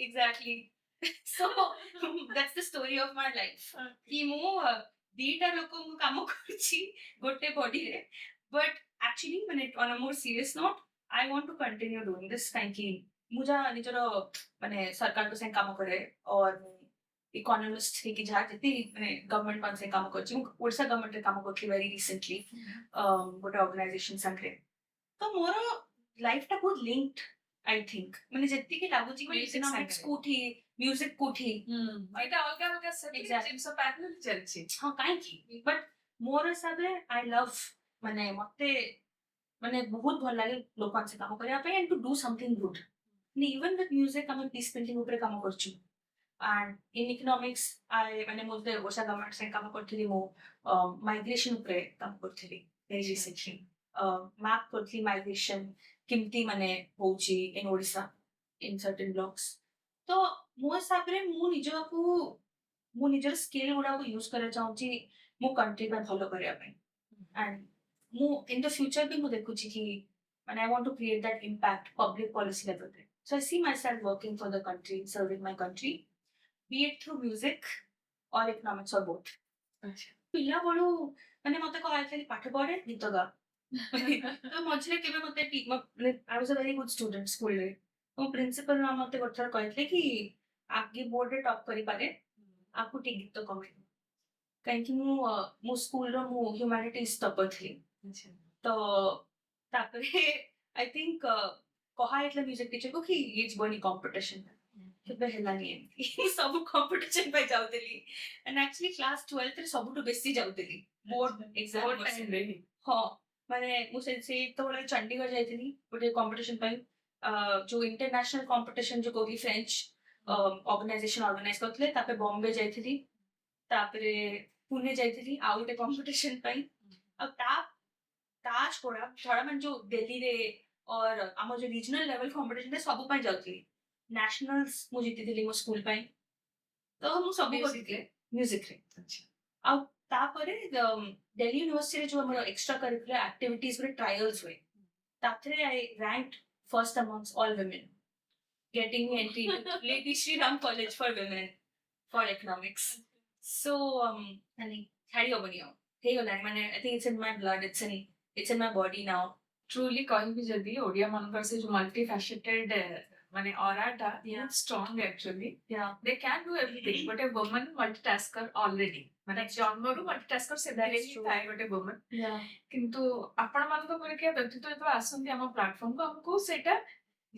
exactly. So that's the story of my life. कि ମୁଁ ଦିଟା ଲୋକଙ୍କୁ କାମ କରୁଛି ଗୋଟେ ବଡିରେ but actually ମାନେ on a more serious note I want to continue doing this କାହିଁକି ମୁଁ ଯାହା ନିଜର ମାନେ ସରକାରଙ୍କ ସାଙ୍ଗେ କାମ କରେ और इकोनॉमिस्ट ହେଇକି ଯାହା ଯେତି ମାନେ ଗଭର୍ଣ୍ଣମେଣ୍ଟ ମାନ ସାଙ୍ଗେ କାମ କରୁଛି ମୁଁ ଓଡ଼ିଶା ଗଭର୍ଣ୍ଣମେଣ୍ଟରେ କାମ କରୁଥିଲି very recently ଗୋଟେ ଅର୍ଗାନାଇଜେସନ ସାଙ୍ଗରେ ତ ମୋର ଲାଇଫଟା ବହୁତ linked I think ମାନେ ଯେତିକି ଲାଗୁଛି କି ଇକୋନୋମିକ୍ସ କୋଉଠି ମ୍ୟୁଜିକ କୋଉଠି ଏଇଟା ଅଲଗା ଅଲଗା ଜିନିଷ ପ୍ୟାରେଲାଲ ଚାଲିଛି ହଁ କାହିଁକି ବଟ୍ ମୋର ହିସାବରେ I love ମାନେ ମତେ ମାନେ ବହୁତ ଭଲ ଲାଗେ ଲୋକଙ୍କ ସାଙ୍ଗେ କାମ କରିବା ପାଇଁ and to do something good even with music ଆମେ peace painting ଉପରେ କାମ କରୁଛୁ and in economics I ମାନେ ମୁଁ ଯେତେବେଳେ ଓଡ଼ିଶା ଗଭର୍ଣ୍ଣମେଣ୍ଟ ସାଙ୍ଗେ କାମ କରୁଥିଲି ମୁଁ ମାଇଗ୍ରେସନ ଉପରେ କାମ କରୁଥିଲି very recently ମ୍ୟାପ୍ କରୁଥିଲି ମାଇଗ୍ରେସନ କେମିତି ମାନେ ହଉଛି in Odisha in certain blocks ତ ମୋ ହିସାବରେ ମୁଁ ନିଜର ସ୍କିଲ୍ ଗୁଡାକୁ ୟୁଜ କରିବାକୁ ଚାହୁଁଛି ମୋ କଣ୍ଟ୍ରି ପାଇଁ ଭଲ କରିବା ପାଇଁ and ମୁଁ in the future ବି ମୁଁ ଦେଖୁଛି କି ମାନେ I want to create that impact public policy level ରେ so I see myself working for the country serving my country be it through music or economics or both ପିଲା ବେଳୁ ମାନେ ମତେ କହିଥିଲେ ପାଠ ପଢେ ଗୀତ ଗା। ତ ମଝିରେ କେବେ ମତେ ମାନେ ଆଇ ୱାଜ୍ ଅ ଭେରି ଗୁଡ୍ ଷ୍ଟୁଡେଣ୍ଟ ସ୍କୁଲରେ। ମୋ ପ୍ରିନ୍ସିପାଲ ମ୍ୟାମ୍ ମତେ ଗୋଟେ ଥର କହିଥିଲେ କି ଆଗେ ବୋର୍ଡରେ ଟପ୍ କରିପାରେ ଆକୁ ଟିକେ ଗୀତ କମେଇ କାହିଁକି ମୋ ସ୍କୁଲର ମୁଁ ହ୍ୟୁମାନିଟିଜ୍ ଟପର ଥିଲି। ତ ତାପରେ ଆଇ ଥିଙ୍କ କହା ହେଇଥିଲା ମ୍ୟୁଜିକ୍ ଟିଚରକୁ କି ଇଏ ଯିବନି କମ୍ପିଟିସନ କେବେ ହେଲାନି ଏମିତି ସବୁ କମ୍ପିଟିସନ ପାଇଁ ଯାଉଥିଲି ଆଣ୍ଡ ଆକ୍ଚୁଆଲି କ୍ଲାସ 12 ରେ ସବୁଠୁ ବେଶୀ ଯାଉଥିଲି ବୋର୍ଡ ଏକ୍ସାମ ହଁ ମାନେ ମୁଁ ସେତେବେଳେ ଚଣ୍ଡିଗଡ଼ ଯାଇଥିଲି ଗୋଟେ କମ୍ପିଟିସନ ପାଇଁ ଯୋଉ ଇଣ୍ଟରନ୍ୟାସନାଲ କମ୍ପିଟିସନ ଯୋଉ କହୁଥିଲି ଫ୍ରେଞ୍ଚ ଅର୍ଗାନାଇଜେସନ ଅର୍ଗାନାଇଜ କରିଥିଲେ ତାପରେ ବମ୍ବେ ଯାଇଥିଲି ତାପରେ ପୁନେ ଯାଇଥିଲି ଆଉ ଗୋଟେ କମ୍ପିଟିସନ ପାଇଁ ଆଉ ତା ଛଡା ମାନେ ଯୋଉ ଦିଲ୍ଲୀରେ और ଆମର ଯୋଉ ରିଜନାଲ ଲେଭେଲ କମ୍ପିଟିସନ ସବୁ ପାଇଁ ଯାଉଥିଲି ନ୍ୟାସନାଲ୍ସ ମୁଁ ଜିତିଥିଲି ମୋ ସ୍କୁଲ ପାଇଁ ତ ମୁଁ ସବୁ କରିଥିଲି ମ୍ୟୁଜିକରେ ଆଉ ତାପରେ ଦିଲ୍ଲୀ ୟୁନିଭର୍ସିଟିରେ ଯୋଉ ଆମର ଏକ୍ସଟ୍ରା କରିକୁଲାର ଆକ୍ଟିଭିଟିଜ ଗୋଟେ ଟ୍ରାଏଲ୍ସ ହୁଏ ତାଥିରେ I ranked first amongst all women getting entry to Lady Shri Ram College for women for economics so ମାନେ ଛାଡି ହବନି ଆଉ ହେଇଗଲାଣି ମାନେ I think it's in my blood it's in my body now truly କହିବି ଯଦି ଓଡିଆ ମାନଙ୍କର ସେ ଯୋଉ ମଲ୍ଟି ଫାସେଟେଡ ମାନେ ଅରାଟା Yeah. Strong actually yeah they can do everything ଗୋଟେ ୱୁମନ୍ ମଲ୍ଟିଟାସ୍କର ଅଲରେଡି ମାନେ ଜନ୍ମରୁ ମଲ୍ଟିଟାସ୍କର ସେମିତି That's ହିଁ true. ଥାଏ ଗୋଟେ ୱୁମନ୍ yeah କିନ୍ତୁ ଆପଣମାନଙ୍କ ପରିକା ବ୍ୟକ୍ତିତ୍ୱ ଯେତେବେଳେ ଆସନ୍ତି ଆମ ପ୍ଲାଟଫର୍ମକୁ ଆମକୁ ସେଇଟା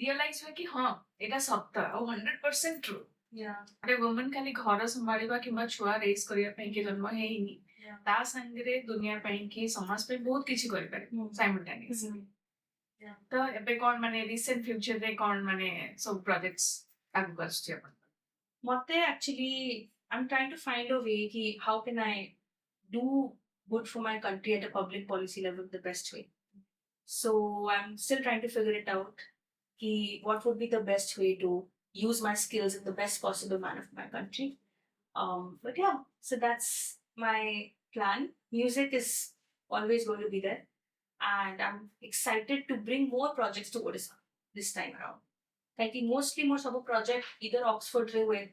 ରିଅଲାଇଜ ହୁଏ କି ହଁ ଏଇଟା ସତ ଆଉ 100% ଟ୍ରୁ yeah ଗୋଟେ ୱୁମନ୍ ଖାଲି ଘର ସମ୍ଭାଳିବା କିମ୍ବା ଛୁଆ ରେସ୍ କରିବା ପାଇଁ କି ଜନ୍ମ ହେଇନି yeah ତା ସାଙ୍ଗରେ ଦୁନିଆ ପାଇଁ କି ସମାଜ ପାଇଁ ବହୁତ କିଛି କରିପାରେ ସାଇମultaneously yeah ତ ଏବେ କଣ ମାନେ ରିସେଣ୍ଟ ଫ୍ୟୁଚରରେ କଣ ମାନେ ସବୁ ପ୍ରୋଜେକ୍ଟସ୍ ଆଗକୁ ଆସୁଛି ଆପଣ Mate actually, I'm trying to find a way ki how can I do good for my country at a public policy level the best way. So I'm still trying to figure it out. Ki what would be the best way to use my skills in the best possible manner for my country. But yeah, so that's my plan. Music is always going to be there, and I'm excited to bring more projects to Odisha this time around. Like mostly more sub project either Oxford with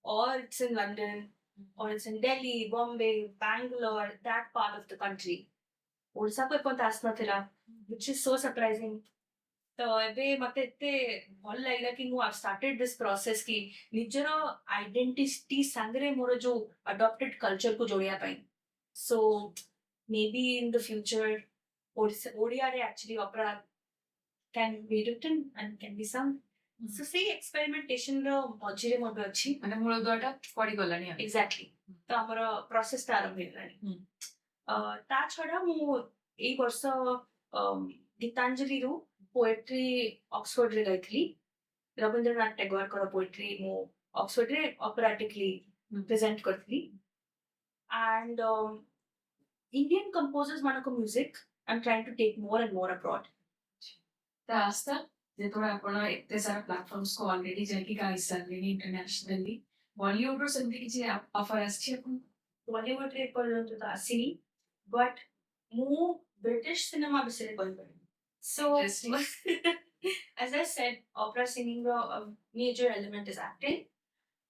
or it's in London or it's in Delhi, Bombay, Bangalore, that part of the country. Odisha को एपंत आसनथिला which is so surprising. तो ଏବେ ମତେ ଏତେ ଭଲ ଲାଗିଲା କି ମୁଁ started this process କି ନିଜର identity ସାଙ୍ଗରେ ମୋର ଯୋଉ adopted culture କୁ ଯୋଡ଼ିବା ପାଇଁ. So maybe in the future ଓଡ଼ିଆରେ actually opera can be written and can be sung. So ସେଇ experimentation ର ମଝିରେ ମୁଁ ଏବେ ଅଛି. ମାନେ ମୂଳଦୁଆଟା ପଡିଗଲାଣି ଆଉ Exactly. ତ ଆମର ପ୍ରୋସେସଟା ଆରମ୍ଭ ହେଇଗଲାଣି ତା ଛଡା ମୁଁ ଏଇ ବର୍ଷ ଗୀତାଞ୍ଜଳିରୁ ପୋଏଟ୍ରି ଅକ୍ସଫୋର୍ଡରେ ଗାଇଥିଲି ରବୀନ୍ଦ୍ରନାଥ ଟେଗୋରଙ୍କର ପୋଏଟ୍ରି ମୁଁ ଅକ୍ସଫୋର୍ଡରେ ଅପେରାଟିକଲି ପ୍ରେଜେଣ୍ଟ କରିଥିଲି and Indian composers ମାନଙ୍କ music I'm trying to take more and more abroad. ତ ଆସ୍ଥା ଯେତେବେଳେ ଆପଣ ଏତେ ସାରା ପ୍ଲାଟଫର୍ମସକୁ ଅଲରେଡି ଯାଇକି ଗାଇ ସାରିଲେଣି ଇଣ୍ଟରନ୍ୟାସନାଲି ବଲିଉଡରୁ ସେମିତି କିଛି ଅଫର ଆସିଛି ଆପଣଙ୍କୁ ବଲିଉଡରେ ଏପର୍ଯ୍ୟନ୍ତ ତ ଆସିନି ବଟ୍ ମୁଁ ବ୍ରିଟିଶ ସିନେମା ବିଷୟରେ କହିପାରିବି so as I said opera singing the major element is acting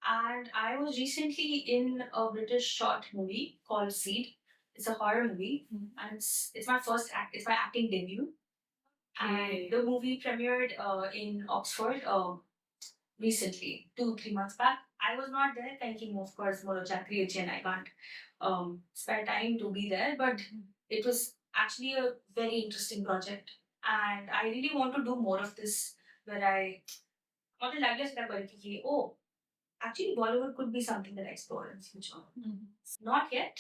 and I was recently in a British short movie called Seed. It's a horror movie and it's my acting debut and the movie premiered in Oxford recently 2-3 months back. I was not there thinking of course more chakri and I can't spare time to be there but it was actually a very interesting project and I really want to do more of this where I want to like oh actually Bollywood could be something that I explore in the future. Not yet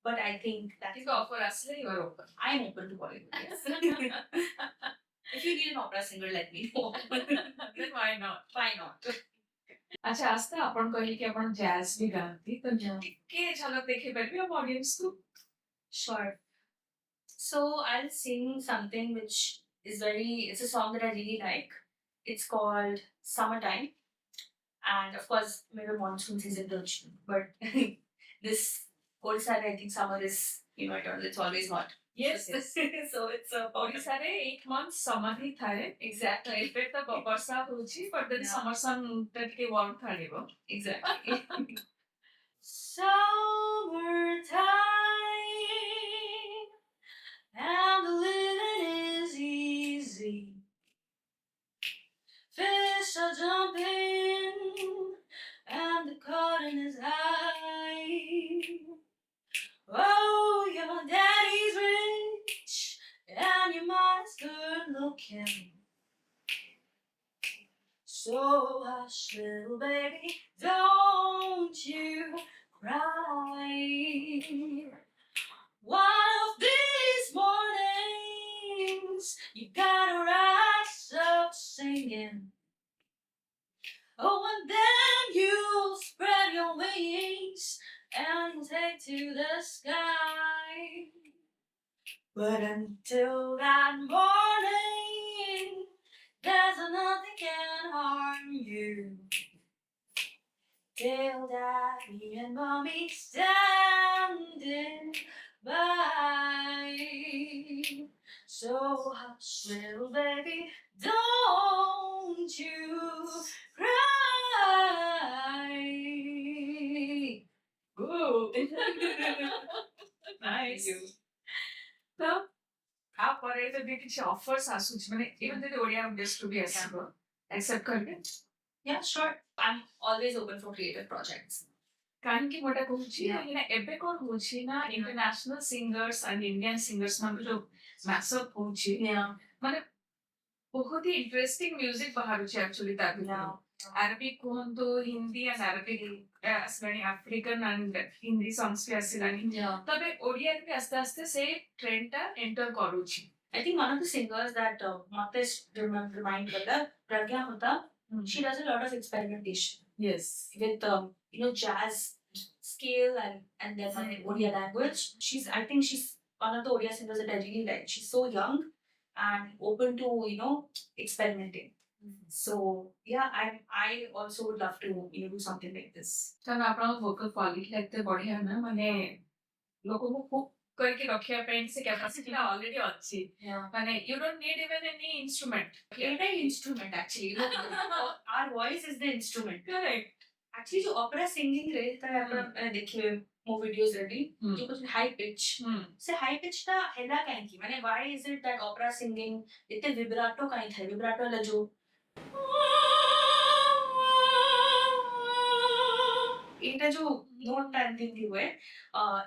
but I think that କିନ୍ତୁ offer ଆସିଲେ you are open I am open to Bollywood. Yes. If you need an opera singer, let me know. then why not Why not? ଆଚ୍ଛା ଆସ୍ଥା ଆପଣ କହିଲେ କି ଆପଣ jazz ବି ଗାଆନ୍ତି ତ ଟିକେ ଝଲକ ଦେଖେଇ ପାରିବେ ଆମ ଅଡିଏନ୍ସକୁ Sure. So I'll sing something which is it's a song that I really like. It's called Summertime. And of course, maybe monsoon season don't you? But this cold side, I think summer is, it's always hot. Yes. So it's a ଓଡ଼ିଶାରେ 8 months ସମର ହିଁ ଥାଏ Exactly. ଏବେ ତ ବର୍ଷା ହଉଛି but then Yeah. ସମର ସନ୍ଟା ଟିକେ warm ଛାଡ଼ିବ Exactly. Summertime, and the living is easy. Fish are jumping, and the cotton is high. Oh, your daddy's rich, and your mom's good looking. So hush, little baby, don't you cry. One of these mornings, you gotta rise up singing. Oh, and then you spread your wings and take to the sky. But until that morning, there's nothing can harm you. Till daddy and mommy standing by. So hush, little baby, don't you cry. Ooh. Nice. ତ ତାପରେ ଯଦି କିଛି offers ଆସୁଛି ମାନେ even ଯଦି Odia industry ବି ଆସିବ accept କରିବେ Yeah, sure. I'm always open for creative projects. କାହିଁକି ମୁଁ ଏଟା କହୁଛି କାହିଁକି ନା ଏବେ କଣ ହଉଛି ନା international singers and Indian singers ମାନଙ୍କ ଯୋଉ ମ୍ୟାସଅପ୍ ହଉଛି Yeah. ମାନେ ବହୁତ ହି ଇଣ୍ଟରେଷ୍ଟିଂ ମ୍ୟୁଜିକ ବାହାରୁଛି ଆକ୍ଚୁଆଲି ତା ଭିତରୁ ଆରବିକ କୁହନ୍ତୁ ହିନ୍ଦୀ ଆଣ୍ଡ ଆରବିକ ଆସିଲାଣି ଆଫ୍ରିକାନ ଆଣ୍ଡ ହିନ୍ଦୀ ସଙ୍ଗସ୍ ବି ଆସିଲାଣି Yeah. ତ ଏବେ ଓଡ଼ିଆରେ ବି ଆସ୍ତେ ଆସ୍ତେ ସେଇ ଟ୍ରେଣ୍ଡ ଟା ଏଣ୍ଟର କରୁଛି I think one of the singers that Matesh remind Kala, Pragya Hota, she does a lot of experimentation yes with jazz scale and then Odia language. I think she's one of the Odia singers that I really like. She's so young and open to experimenting. So yeah, I also would love to do something like this. କାରଣ ଆପଣଙ୍କ vocal quality ଏତେ ବଢିଆ ନା ମାନେ ଲୋକଙ୍କୁ hook କରିକି ରଖିବା ପାଇଁ ସେ କ୍ୟାପାସିଟି ଟା ଅଲରେଡି ଅଛି Yeah. ମାନେ you don't need even any instrument It's an instrument actually. Our voice is the instrument. Correct Actually, जो opera singing रहे था अपन देखिए मो videos ready जो कुछ high pitch से high pitch टा हैला काहे की माने why is it that opera singing इतने vibrato काहे था vibrato वाला जो এটা जो note टा एंडिंग हुए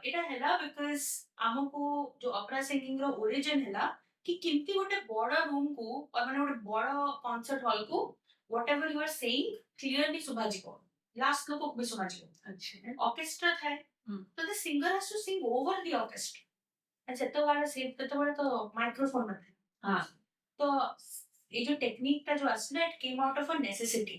এটা हैला because हमको जो opera singing रो origin हैला कि किंती गोटे बड़ा रूम को और माने गोटे बड़ा concert hall को whatever you are saying clearly सुभा जीवो लास्ट लोग को भी सुना जीवो अच्छा ऑर्केस्ट्रा था तो the singer has to sing over the orchestra and सेतवाला तो माइक्रोफोन में थे हाँ तो ये जो टेक्निक का जो असली it came out of a necessity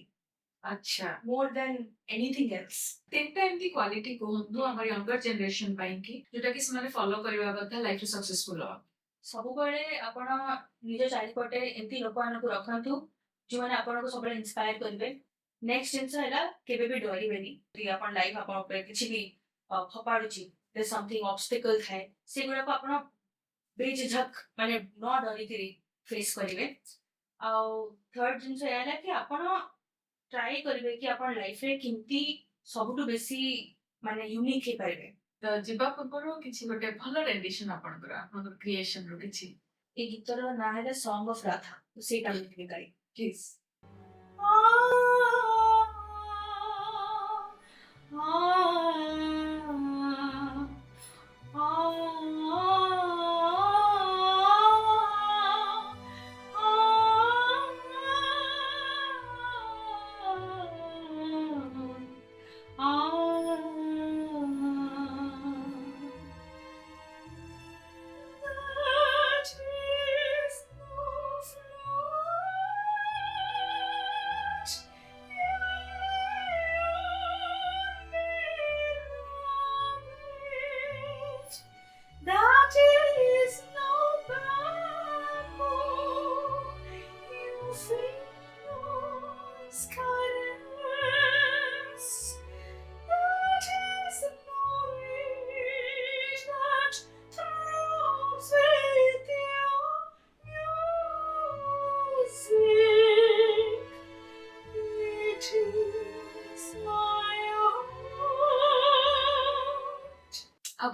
अच्छा more than anything else. ତିନିଟା ଏମିତି କ୍ୱାଲିଟି କୁହନ୍ତୁ ଆମର ୟଙ୍ଗର ଜେନେରେସନ ପାଇଁ କି ଯୋଉଟା କି ସେମାନେ ଫଲୋ କରିବା କଥା ଲାଇଫରେ ସକ୍ସେସଫୁଲ ହବ ସବୁବେଳେ ଆପଣ ନିଜ ଚାରିପଟେ ଏମିତି ଲୋକମାନଙ୍କୁ ରଖନ୍ତୁ ଯୋଉମାନେ ଆପଣଙ୍କୁ ସବୁବେଳେ ଇନ୍ସ୍ପାୟାର କରିବେ ନେକ୍ସଟ ଜିନିଷ ହେଲା କେବେ ବି ଡରିବେନି କି ଆପଣ ଲାଇଫ ଆପଣ ଉପରେ କିଛି ବି ଫପାଡୁଛି ସମଥିଙ୍ଗ ଅବଷ୍ଟିକଲ ଥାଏ ସେଗୁଡାକୁ ଆପଣ ବେଝିଝକ ମାନେ ନ ଡରିକିରି ଫେସ୍ କରିବେ ଆଉ ଥର୍ଡ ଜିନିଷ ଏହା ହେଲା କି ଆପଣ ଟ୍ରାଏ କରିବେ କି ଆପଣ ଲାଇଫରେ କେମିତି ସବୁଠୁ ବେଶୀ ମାନେ ୟୁନିକ୍ ହେଇପାରିବେ ତ ଯିବା ପୂର୍ବରୁ କିଛି ଗୋଟେ ଭଲ ରେଣ୍ଡିସନ ଆପଣଙ୍କର କ୍ରିଏସନ ରୁ କିଛି ଏ ଗୀତର ନାଁ ହେଲା ସଙ୍ଗ ଅଫ ରାଧା ତ ସେଇଟା ମୁଁ ଟିକେ ଗାଇ ପ୍ଲିଜ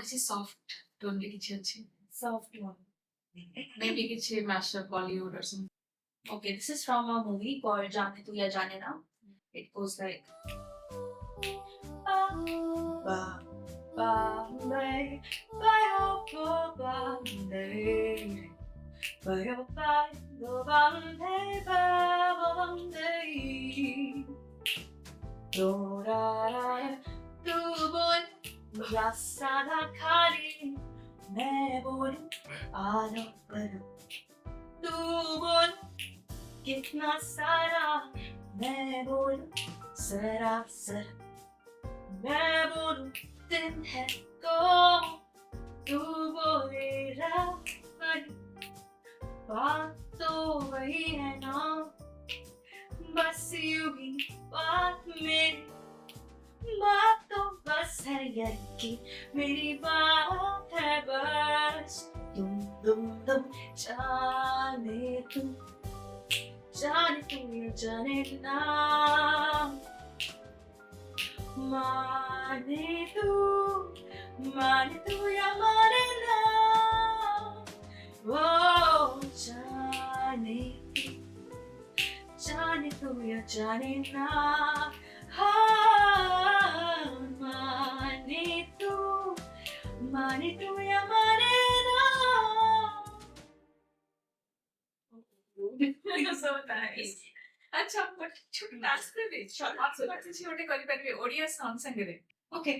କିଛି soft tone ରେ କିଛି ଅଛି Soft one. maybe କିଛି mashup Bollywood or something. Okay, this is from a movie called Jaane Tu Ya Jaane Na. It goes like ba ba ba lay ba yo go ba lay ba yo ba do ba lay ba ba lay do ra ra tu bol ya sada khali मैं बोलूं आना पर तू बोल कितना सारा मैं बोलूं सरासर मैं बोलूं दिन है तो तू बोले रात पर बात तो वही है ना बस यूं ही बात मेरी बात तो बस है यार की मेरी बात है बस तुम जाने तुम या जाने ना माने तू या माने ना वो जाने तू या जाने ना हाँ माने तू या माने ना so nice. अच्छा but छोटे नाचते भी short କିଛି ଗୋଟେ କରିପାରିବେ ଓଡ଼ିଆ song ସାଙ୍ଗରେ Okay.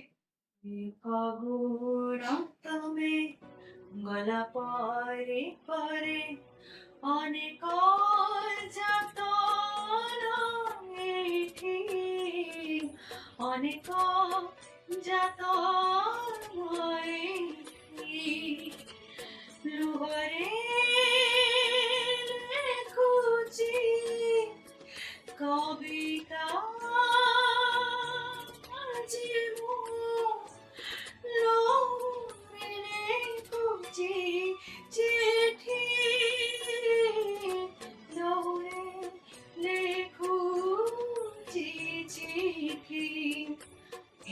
ତମେ ଗଲା ପରେ ପରେ ଅନେକ ଜାତ ଏଠି ଅନେକ ଜାତ ଲୁହରେ ଲେଖୁଛି কবিতা আজি লোরে খুঁজি চিঠি লোরে লেখুছি চিঠি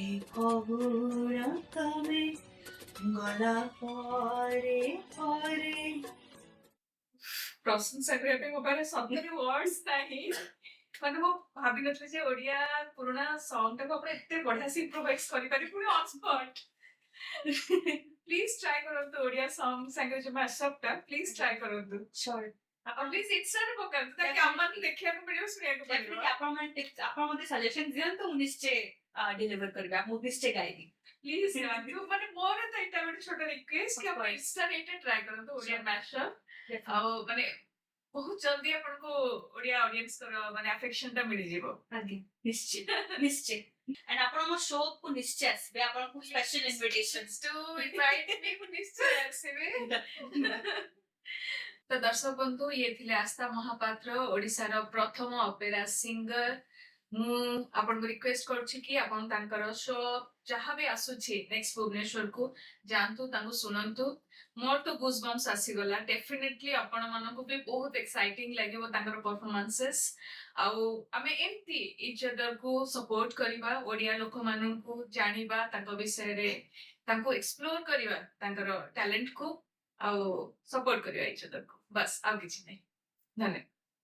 এই খবর তমে গলা পরে পরে ପ୍ରଶଂସା କରିବା ପାଇଁ ମୋ ପାଖରେ ସତରେ words ନାହିଁ ମାନେ ମୁଁ ଭାବିନଥିଲି ଯେ ଓଡ଼ିଆ ପୁରୁଣା ସଙ୍ଗ ଟାକୁ ଆପଣ ଏତେ ବଢିଆ ସେ ଇମ୍ପ୍ରୋଭାଇଜ କରିପାରିବେ ପୁଣି ଅନ୍ ସ୍ପଟ୍ ପ୍ଲିଜ ଟ୍ରାଏ କରନ୍ତୁ ଓଡ଼ିଆ ସଙ୍ଗ ସାଙ୍ଗରେ ଯୋଉ ମ୍ୟାଶଅପ୍ ଟା ପ୍ଲିଜ ଟ୍ରାଏ କରନ୍ତୁ Sure. ଆପଣ ପ୍ଲିଜ ଇନଷ୍ଟାରେ ପକାନ୍ତୁ ତାକି ଆମମାନଙ୍କୁ ଦେଖିବାକୁ ମିଳିବ ଶୁଣିବାକୁ Definitely ମିଳିବ ଆପଣ ମୋତେ ସଜେସନ ଦିଅନ୍ତୁ ମୁଁ ନିଶ୍ଚୟ ଡେଲିଭର କରିବି ମୁଁ ନିଶ୍ଚୟ ଗାଇବି ପ୍ଲିଜ ମାନେ ମୋର ତ ଏଇଟା ଗୋଟେ ଛୋଟ ରିକ୍ୱେଷ୍ଟ କି ଆପଣ ଇନଷ୍ଟାରେ ଏଇଟା ଟ୍ରାଏ କରନ୍ତୁ ଓଡ଼ିଆ ମ୍ୟାଶଅପ୍ ଆଉ ମାନେ ବହୁତ ଜଲ୍ଦି ଆପଣଙ୍କୁ ଓଡ଼ିଆ ଅଡିଏନ୍ସଙ୍କର ମାନେ ଆଫେକ୍ସନ ଟା ମିଳିଯିବ ଆଜ୍ଞା ନିଶ୍ଚୟ and ଆପଣ ମୋ ଶୋ କୁ ନିଶ୍ଚୟ ଆସିବେ ଆପଣଙ୍କୁ ସ୍ପେଶାଲ ଇନଭିଟେସନ ଟୁ ଇନଭାଇଟ୍ ମି ମୁଁ ନିଶ୍ଚୟ ଆସିବି ତ ଦର୍ଶକ ବନ୍ଧୁ ଇଏ ଥିଲେ ଆସ୍ଥା ମହାପାତ୍ର ଓଡ଼ିଶାର ପ୍ରଥମ ଅପେରା ସିଙ୍ଗର ମୁଁ ଆପଣଙ୍କୁ ରିକ୍ୱେଷ୍ଟ କରୁଛି କି ଆପଣ ତାଙ୍କର ଶୋ ଯାହା ବି ଆସୁଛି ନେକ୍ସଟ ଭୁବନେଶ୍ୱରକୁ ଯାଆନ୍ତୁ ତାଙ୍କୁ ଶୁଣନ୍ତୁ ମୋର ତ ଗୁଜ ବମ୍ସ ଆସିଗଲା ଡେଫିନେଟଲି ଆପଣ ମାନଙ୍କୁ ବି ବହୁତ ଏକ୍ସାଇଟିଂ ଲାଗିବ ତାଙ୍କର ପରଫର୍ମାନ୍ସେସ୍ ଆଉ ଆମେ ଏମିତି ଇଚ୍ ଅଦରକୁ ସପୋର୍ଟ କରିବା ଓଡ଼ିଆ ଲୋକମାନଙ୍କୁ ଜାଣିବା ତାଙ୍କ ବିଷୟରେ ତାଙ୍କୁ ଏକ୍ସପ୍ଲୋର କରିବା ତାଙ୍କର ଟ୍ୟାଲେଣ୍ଟକୁ ଆଉ ସପୋର୍ଟ କରିବା ଇଚ୍ ଅଦରକୁ ବାସ୍ ଆଉ କିଛି ନାହିଁ ଧନ୍ୟବାଦ